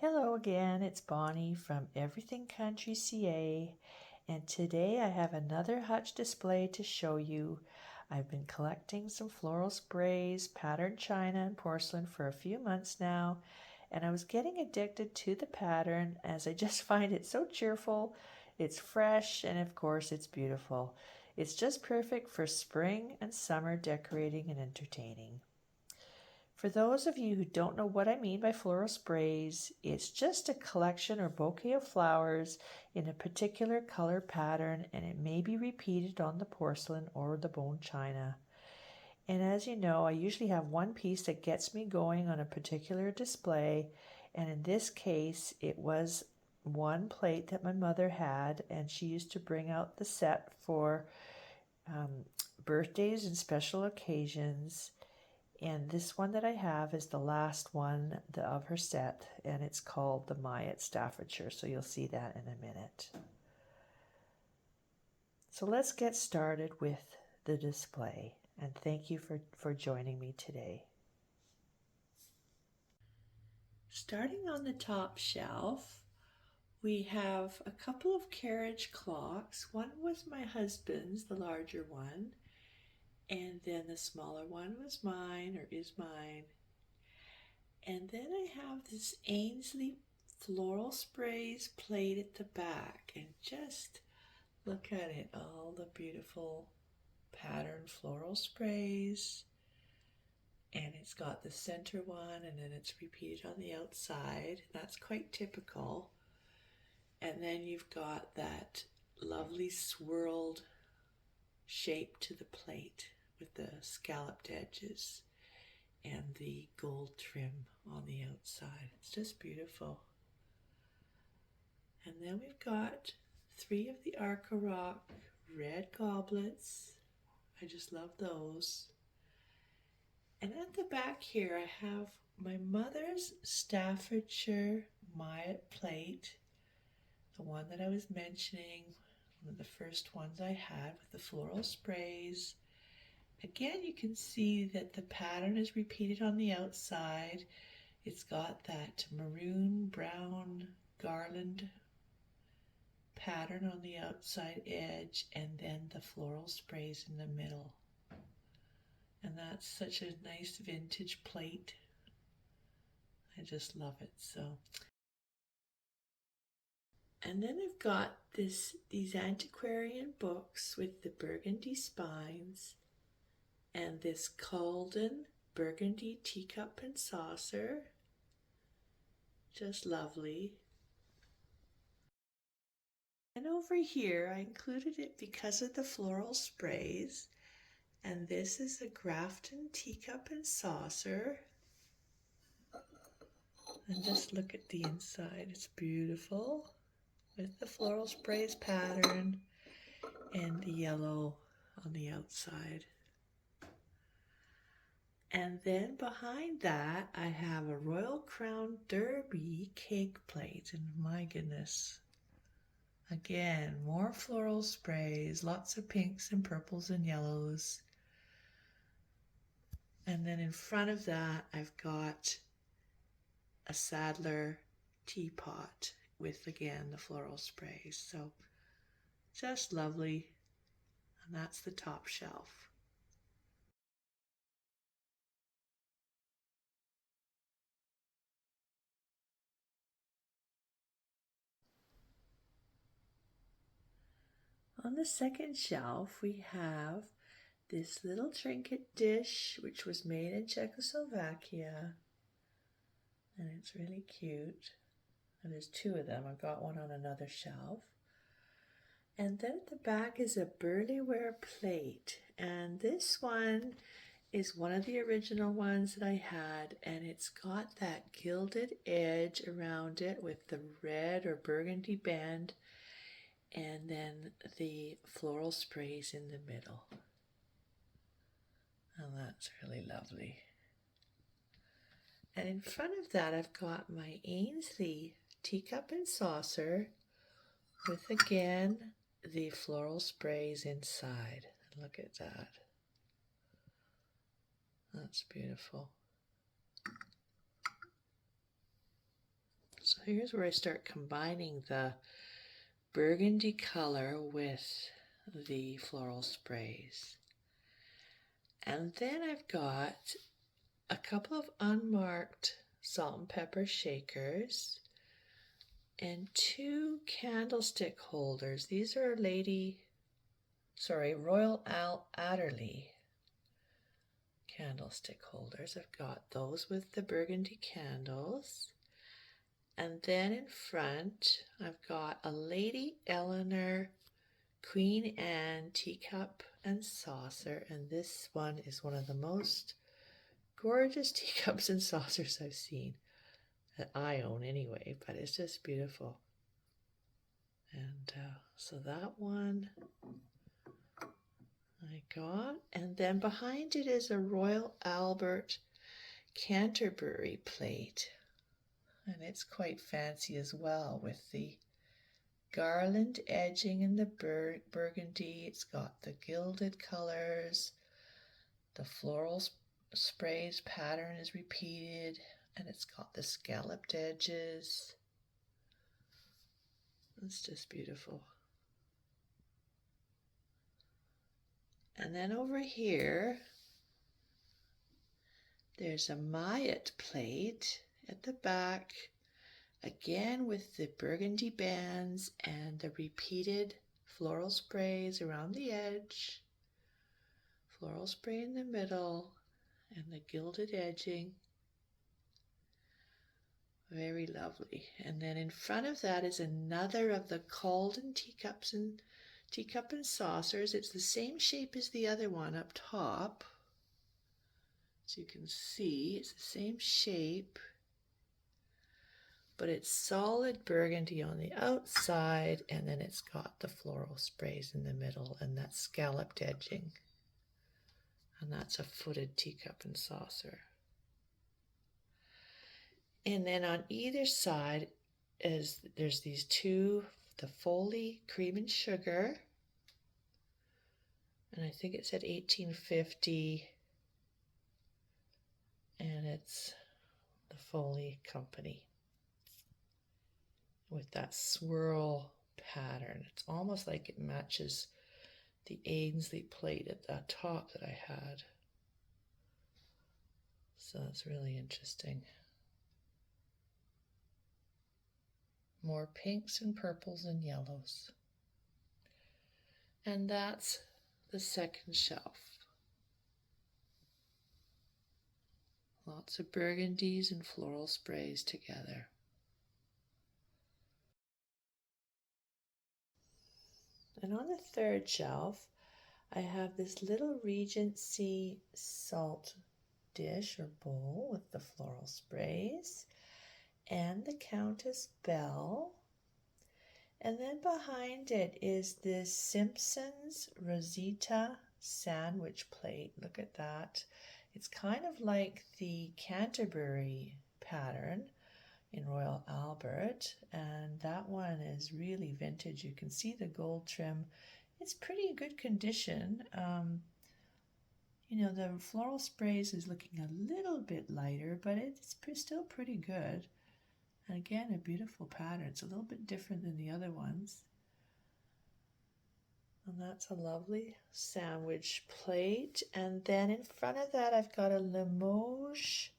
Hello again, it's Bonnie from Everything Country CA, and today I have another hutch display to show you. I've been collecting some floral sprays, patterned china and porcelain for a few months now, and I was getting addicted to the pattern as I just find it so cheerful, it's fresh, and of course it's beautiful. It's just perfect for spring and summer decorating and entertaining. For those of you who don't know what I mean by floral sprays, it's just a collection or bouquet of flowers in a particular color pattern, and it may be repeated on the porcelain or the bone china. And as you know, I usually have one piece that gets me going on a particular display, and in this case it was one plate that my mother had, and she used to bring out the set for birthdays and special occasions. And this one that I have is the last one of her set, and it's called the Myott Staffordshire, so you'll see that in a minute. So let's get started with the display, and thank you for joining me today. Starting on the top shelf, we have a couple of carriage clocks. One was my husband's, the larger one, and then the smaller one was mine, or is mine. And then I have this Ansley Floral Sprays plate at the back, and just look at it, all the beautiful patterned floral sprays. And it's got the center one, and then it's repeated on the outside. That's quite typical. And then you've got that lovely swirled shape to the plate with the scalloped edges and the gold trim on the outside. It's just beautiful. And then we've got 3 of the Arcoroc red goblets. I just love those. And at the back here I have my mother's Staffordshire Myott plate, the one that I was mentioning, one of the first ones I had with the floral sprays. Again, you can see that the pattern is repeated on the outside. It's got that maroon brown garland pattern on the outside edge, and then the floral sprays in the middle. And that's such a nice vintage plate. I just love it so. And then I've got these Antiquarian books with the burgundy spines, and this Cauldon Burgundy teacup and saucer. Just lovely. And over here I included it because of the floral sprays. And this is a Grafton teacup and saucer. And just look at the inside. It's beautiful with the floral sprays pattern and the yellow on the outside. And then behind that, I have a Royal Crown Derby cake plate, and my goodness. Again, more floral sprays, lots of pinks and purples and yellows. And then in front of that, I've got a Sadler teapot with, again, the floral sprays. So just lovely. And that's the top shelf. On the second shelf, we have this little trinket dish, which was made in Czechoslovakia. And it's really cute. And there's 2 of them. I've got one on another shelf. And then at the back is a burlyware plate. And this one is one of the original ones that I had. And it's got that gilded edge around it with the red or burgundy band, and then the floral sprays in the middle. And that's really lovely. And in front of that, I've got my Ansley teacup and saucer with, again, the floral sprays inside. Look at that. That's beautiful. here's where I start combining the burgundy color with the floral sprays. And then I've got a couple of unmarked salt and pepper shakers and 2 candlestick holders. These are Royal Adderley candlestick holders. I've got those with the burgundy candles. And then in front, I've got a Lady Eleanor Queen Anne teacup and saucer. And this one is one of the most gorgeous teacups and saucers I've seen, that I own anyway, but it's just beautiful. And so that one I got. And then behind it is a Royal Albert Canterbury plate. And it's quite fancy as well, with the garland edging in the burgundy. It's got the gilded colors. The floral sprays pattern is repeated, and it's got the scalloped edges. It's just beautiful. And then over here, there's a Myott plate at the back, again with the burgundy bands and the repeated floral sprays around the edge, floral spray in the middle, and the gilded edging. Very lovely. And then in front of that is another of the Cauldon teacup and saucers. It's the same shape as the other one up top. As you can see, it's the same shape, but it's solid burgundy on the outside, and then it's got the floral sprays in the middle and that scalloped edging. And that's a footed teacup and saucer. And then on either side there's these 2, the Foley cream and sugar, and I think it's at 1850, and it's the Foley Company with that swirl pattern. It's almost like it matches the Ansley plate at the top that I had. So it's really interesting. More pinks and purples and yellows. And that's the second shelf. Lots of burgundies and floral sprays together. And on the third shelf, I have this little Regency salt dish or bowl with the floral sprays and the Countess Bell. And then behind it is this Simpson's Rosita sandwich plate. Look at that. It's kind of like the Canterbury pattern in Royal Albert, and that one is really vintage. You can see the gold trim. It's pretty good condition. The floral sprays is looking a little bit lighter, but it's still pretty good. And again, a beautiful pattern. It's a little bit different than the other ones. And that's a lovely sandwich plate. And then in front of that, I've got a Limoges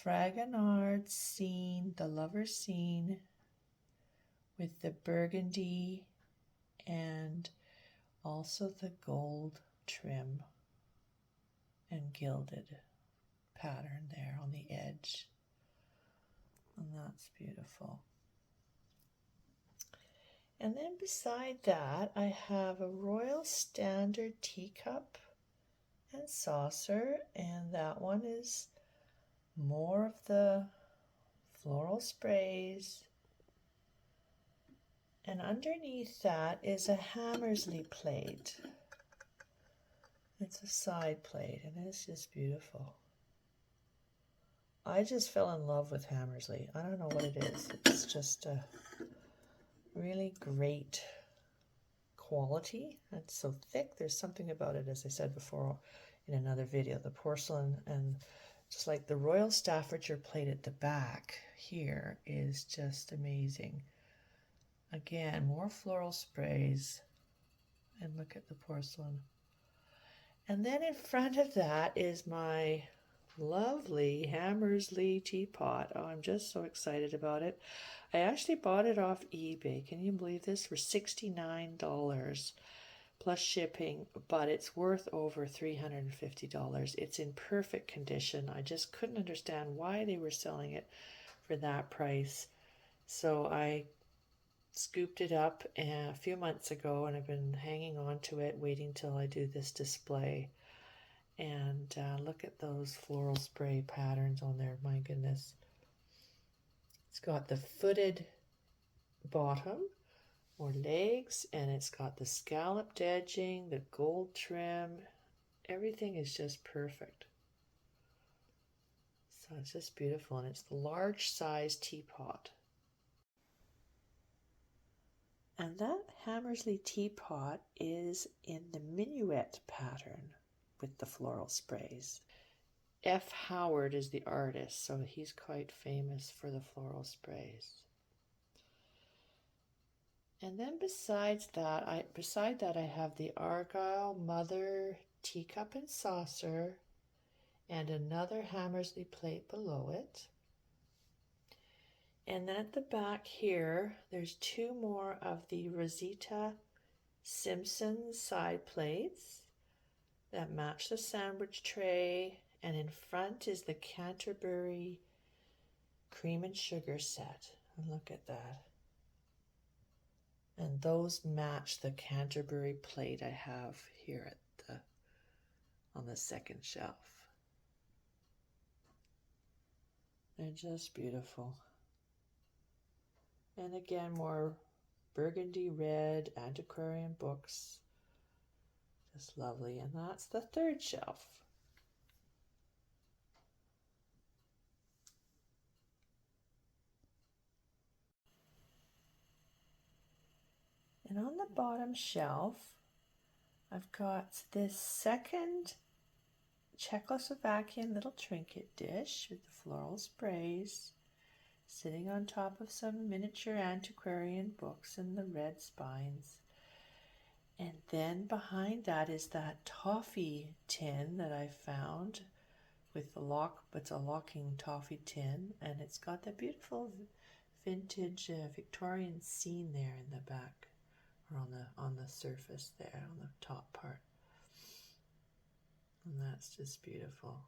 Fragonard scene, the lover scene, with the burgundy and also the gold trim and gilded pattern there on the edge. And that's beautiful. And then beside that, I have a Royal Standard teacup and saucer, and that one is more of the floral sprays. And underneath that is a Hammersley plate. It's a side plate, and it's just beautiful. I just fell in love with Hammersley. I don't know what it is. It's just a really great quality. It's so thick. There's something about it, as I said before in another video. The porcelain and Just like the Royal Staffordshire Plate at the back here is just amazing. Again, more floral sprays. And look at the porcelain. And then in front of that is my lovely Hammersley teapot. Oh, I'm just so excited about it. I actually bought it off eBay. Can you believe this? For $69 plus shipping, but it's worth over $350. It's in perfect condition. I just couldn't understand why they were selling it for that price. So I scooped it up a few months ago, and I've been hanging on to it, waiting till I do this display. And look at those floral spray patterns on there. My goodness. It's got the footed bottom or legs, and it's got the scalloped edging, the gold trim. Everything is just perfect. So it's just beautiful, and it's the large size teapot. And that Hammersley teapot is in the minuet pattern with the floral sprays. F. Howard is the artist, so he's quite famous for the floral sprays. And then beside that I have the Argyle Mother teacup and saucer and another Hammersley plate below it. And then at the back here, there's two more of the Rosita Simpson side plates that match the sandwich tray. And in front is the Canterbury cream and sugar set. And look at that. And those match the Canterbury plate I have here at on the second shelf. They're just beautiful. And again, more burgundy red Antiquarian books. Just lovely. And that's the third shelf. And on the bottom shelf, I've got this second Czechoslovakian little trinket dish with the floral sprays, sitting on top of some miniature antiquarian books and the red spines. And then behind that is that toffee tin that I found with the lock. It's a locking toffee tin, and it's got the beautiful vintage Victorian scene there in the back, or on the surface there, on the top part. And that's just beautiful.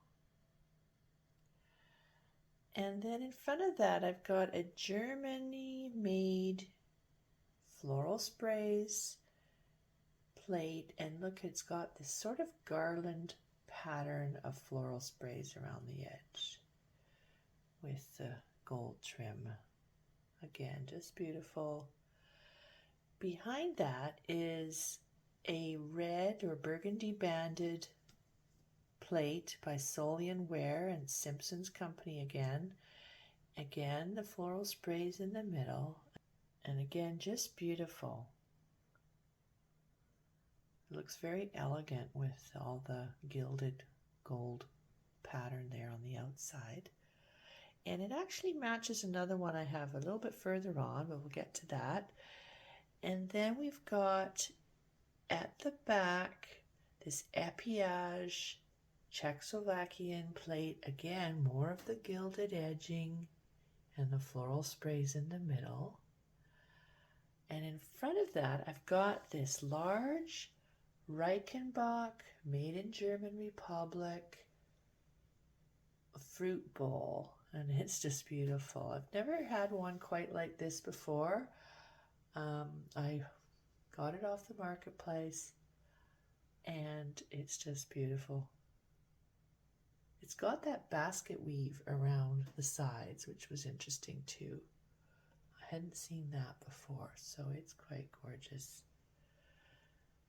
And then in front of that, I've got a Germany-made floral sprays plate. And look, it's got this sort of garland pattern of floral sprays around the edge with the gold trim. Again, just beautiful. Behind that is a red or burgundy banded plate by Solian Ware and Simpson's Company again. Again, the floral sprays in the middle. And again, just beautiful. It looks very elegant with all the gilded gold pattern there on the outside. And it actually matches another one I have a little bit further on, but we'll get to that. And then we've got at the back this épillage Czechoslovakian plate. Again, more of the gilded edging and the floral sprays in the middle. And in front of that, I've got this large Reichenbach, made in German Republic, fruit bowl. And it's just beautiful. I've never had one quite like this before. I got it off the marketplace, and it's just beautiful. It's got that basket weave around the sides, which was interesting too. I hadn't seen that before, so it's quite gorgeous.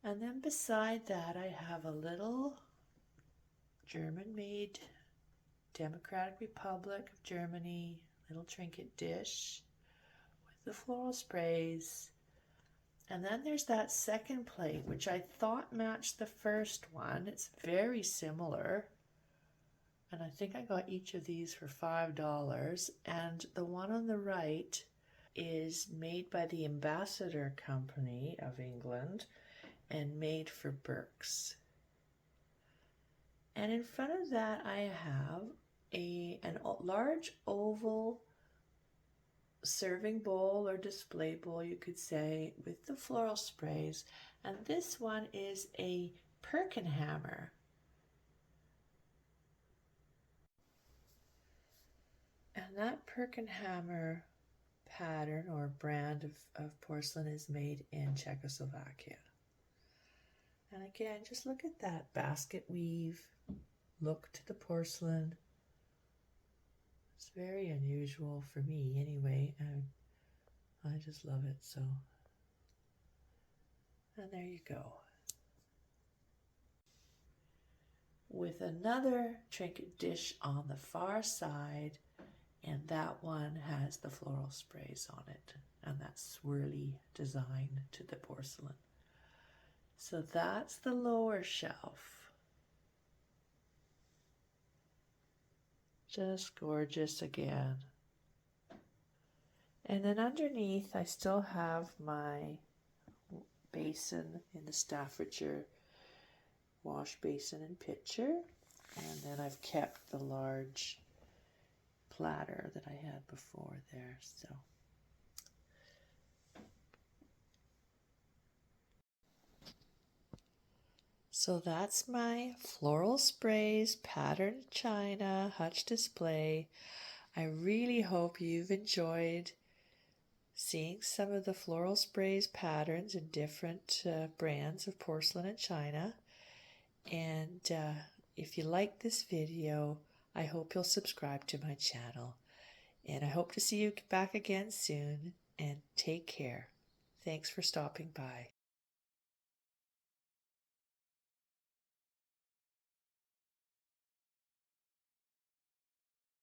And then beside that, I have a little German-made Democratic Republic of Germany little trinket dish with the floral sprays. And then there's that second plate, which I thought matched the first one. It's very similar. And I think I got each of these for $5. And the one on the right is made by the Ambassador Company of England and made for Burke's. And in front of that I have a large oval serving bowl or display bowl, you could say, with the floral sprays. And this one is a Perkinhammer. And that Perkinhammer pattern or brand of porcelain is made in Czechoslovakia. And again, just look at that basket weave look to the porcelain. It's very unusual for me anyway, and I just love it. So, and there you go. With another trinket dish on the far side, and that one has the floral sprays on it and that swirly design to the porcelain. So that's the lower shelf. Just gorgeous again. And then underneath I still have my basin in the Staffordshire wash basin and pitcher. And then I've kept the large platter that I had before there. So that's my Floral Sprays patterned china hutch display. I really hope you've enjoyed seeing some of the Floral Sprays patterns in different brands of porcelain and china. And if you like this video, I hope you'll subscribe to my channel. And I hope to see you back again soon. And take care. Thanks for stopping by.